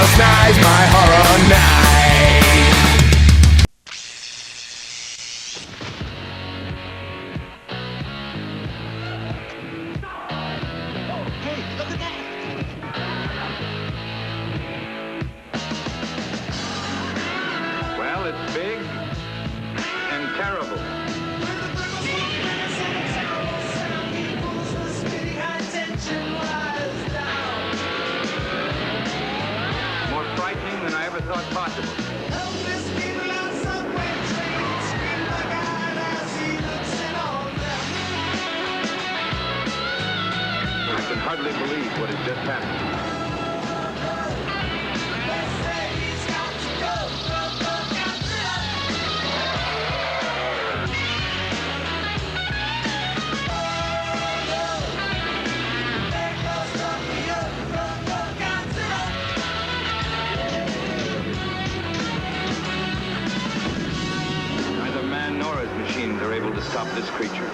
Christmas night's my horror night. Hey, look at that! Well, it's big and terrible. More frightening than I ever thought possible. I can hardly believe what has just happened. Neither man nor his machines are able to stop this creature.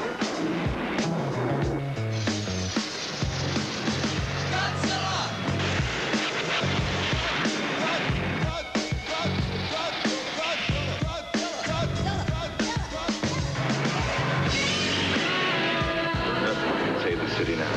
Nothing can save the city now.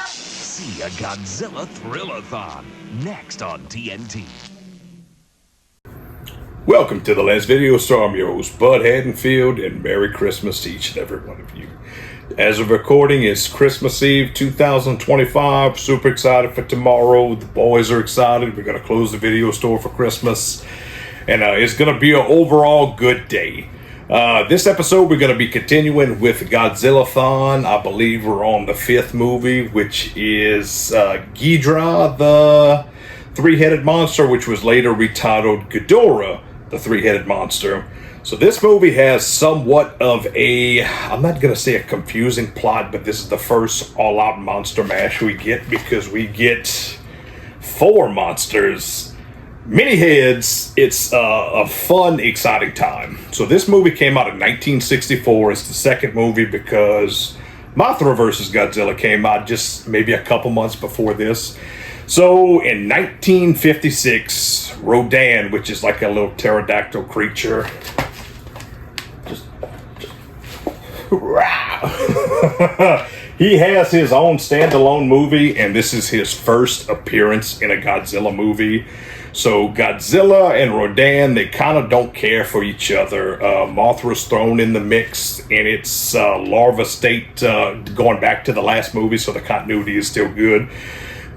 See a Godzilla Thrill-a-thon next on TNT. Welcome to the last video. So I'm your host, Bud Haddonfield, and Merry Christmas to each and every one of you. As of recording, it's Christmas Eve 2025. Super excited for tomorrow. The boys are excited. We're going to close the video store for Christmas. And it's going to be an overall good day. This episode, we're going to be continuing with Godzilla-thon. I believe we're on the 5th movie, which is Ghidorah, the three-headed monster, which was later retitled Ghidorah, the three-headed monster. So this movie has somewhat of a, I'm not going to say a confusing plot, but this is the first all-out monster mash we get, because we get 4 monsters. Many heads. It's a fun, exciting time. So this movie came out in 1964. It's the second movie because Mothra vs. Godzilla came out just maybe a couple months before this. So in 1956, Rodan, which is like a little pterodactyl creature, he has his own standalone movie, and this is his first appearance in a Godzilla movie. So Godzilla and Rodan, they kind of don't care for each other. Mothra's thrown in the mix in its larva state, going back to the last movie, so the continuity is still good.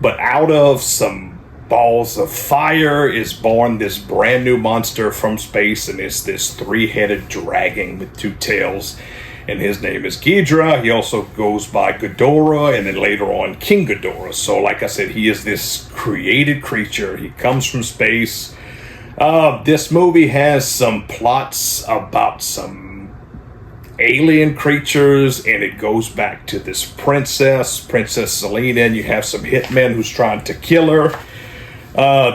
But out of some balls of fire is born this brand new monster from space, and it's this three-headed dragon with 2 tails. And his name is Ghidorah. He also goes by Ghidorah, and then later on King Ghidorah. So like I said, he is this created creature. He comes from space. This movie has some plots about some alien creatures, and it goes back to this Princess Selena, and you have some hitmen who's trying to kill her.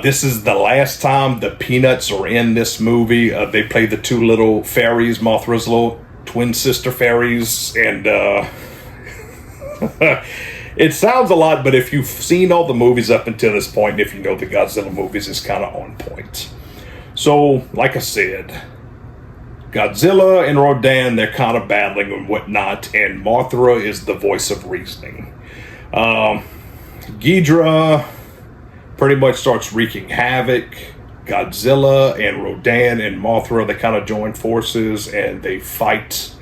This is the last time the Peanuts are in this movie. They play the 2 little fairies, Mothra's little twin sister fairies, and it sounds a lot, but if you've seen all the movies up until this point, and if you know the Godzilla movies, it's kind of on point. So, like I said, Godzilla and Rodan, they're kind of battling and whatnot, and Mothra is the voice of reasoning. Ghidorah pretty much starts wreaking havoc. Godzilla and Rodan and Mothra, they kind of join forces, and they fight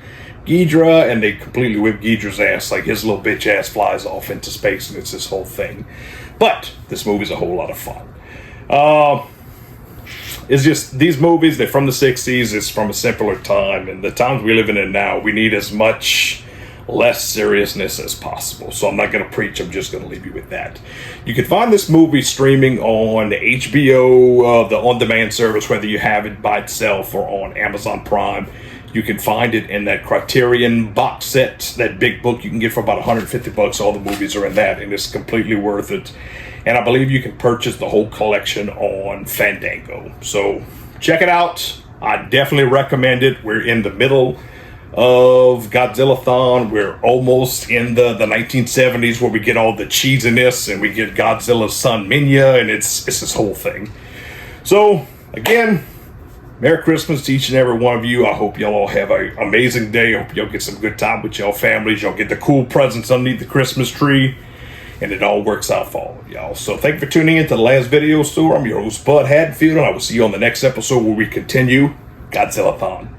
Ghidorah, and they completely whip Ghidorah's ass. Like, his little bitch ass flies off into space, and it's this whole thing. But this movie's a whole lot of fun. It's just, these movies, they're from the 60s. It's from a simpler time, and the times we're living in now, we need as much less seriousness as possible. So I'm not going to preach, I'm just going to leave you with that. You can find this movie streaming on HBO, the on-demand service, whether you have it by itself or on Amazon Prime. You can find it in that Criterion box set, that big book you can get for about $150. All the movies are in that, and it's completely worth it. And I believe you can purchase the whole collection on Fandango. So check it out. I definitely recommend it. We're in the middle of Godzilla-thon. We're almost in the 1970s where we get all the cheesiness and we get Godzilla's son Minya, and it's this whole thing. So again, Merry Christmas to each and every one of you. I hope y'all all have an amazing day. I hope y'all get some good time with y'all families. Y'all get the cool presents underneath the Christmas tree, and it all works out for all of y'all. So thank you for tuning in to the last video store. I'm your host, Bud Haddonfield, and I will see you on the next episode where we continue Godzilla-thon.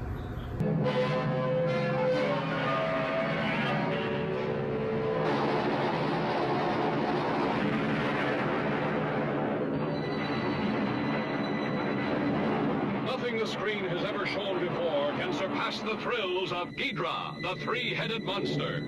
Nothing the screen has ever shown before can surpass the thrills of Ghidorah, the three-headed monster.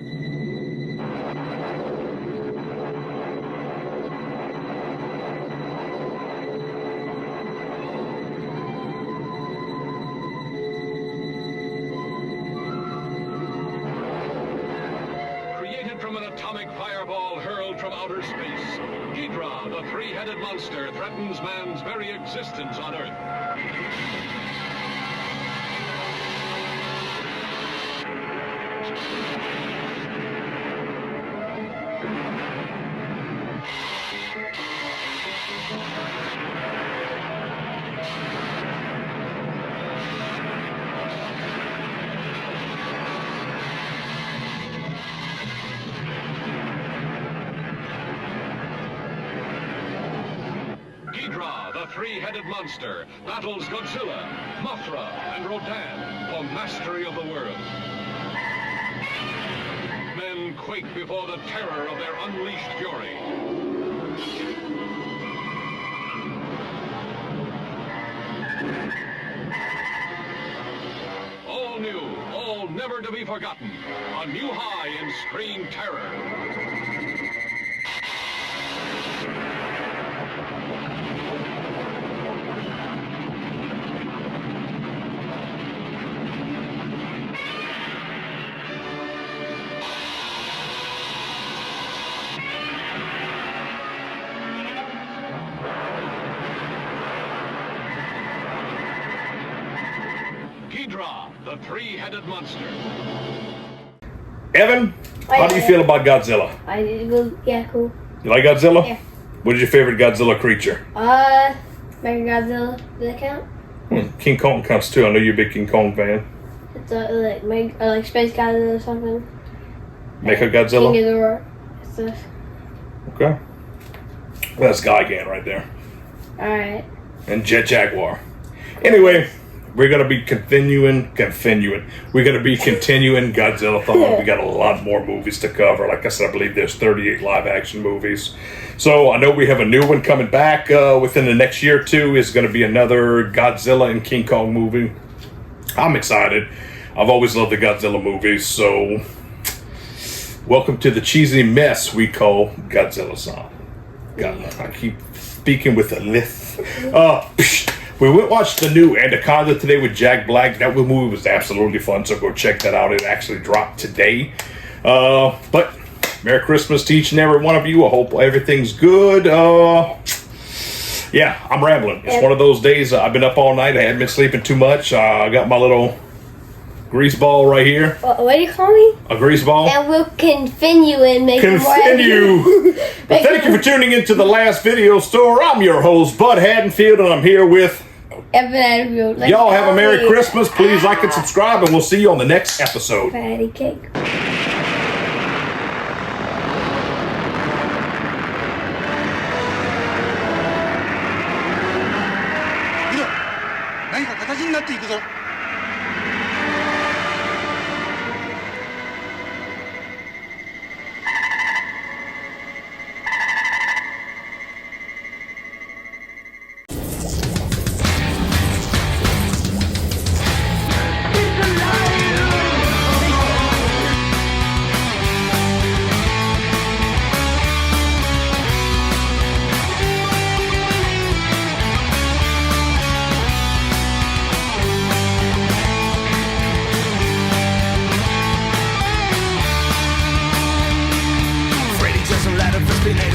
Created from an atomic fireball hurled from outer space, Ghidorah, the three-headed monster, threatens man's very existence on Earth. Ghidorah, the three-headed monster, battles Godzilla, Mothra, and Rodan for mastery of the world. Men quake before the terror of their unleashed fury. All new, all never to be forgotten. A new high in screen terror. Ghidorah, the three-headed monster. Evan, how do you feel about Godzilla? I did go, yeah, cool. You like Godzilla? Yeah. What is your favorite Godzilla creature? Mega Godzilla, does that count? King Kong counts too. I know you're a big King Kong fan. It's like Space Godzilla or something. Mecha Godzilla? King Ghidorah. Stuff. Okay. Well, that's Gigan right there. Alright. And Jet Jaguar. Anyway, we're going to be continuing Godzilla-thon. We got a lot more movies to cover. Like I said, I believe there's 38 live-action movies. So I know we have a new one coming back within the next year or two. Is going to be another Godzilla and King Kong movie. I'm excited. I've always loved the Godzilla movies. So welcome to the cheesy mess we call Godzilla-thon. I keep speaking with a lisp. We went watched the new Anaconda today with Jack Black. That movie was absolutely fun, so go check that out. It actually dropped today. But Merry Christmas to each and every one of you. I hope everything's good. Yeah, I'm rambling. It's one of those days. I've been up all night. I haven't been sleeping too much. I got my little grease ball right here. What do you call me? A grease ball. And we'll continue and make it more Continue. Well, thank you for tuning into the last video store. I'm your host, Bud Haddonfield, and I'm here with Evan Haddonfield. y'all. Have a Merry Christmas. Please like and subscribe, and we'll see you on the next episode. Patty cake.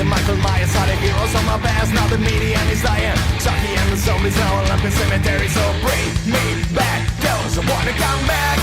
Michael Myers are the heroes on my past. Now the medium is dying. Chucky and the zombies now up in cemetery. So bring me back those who wanna come back.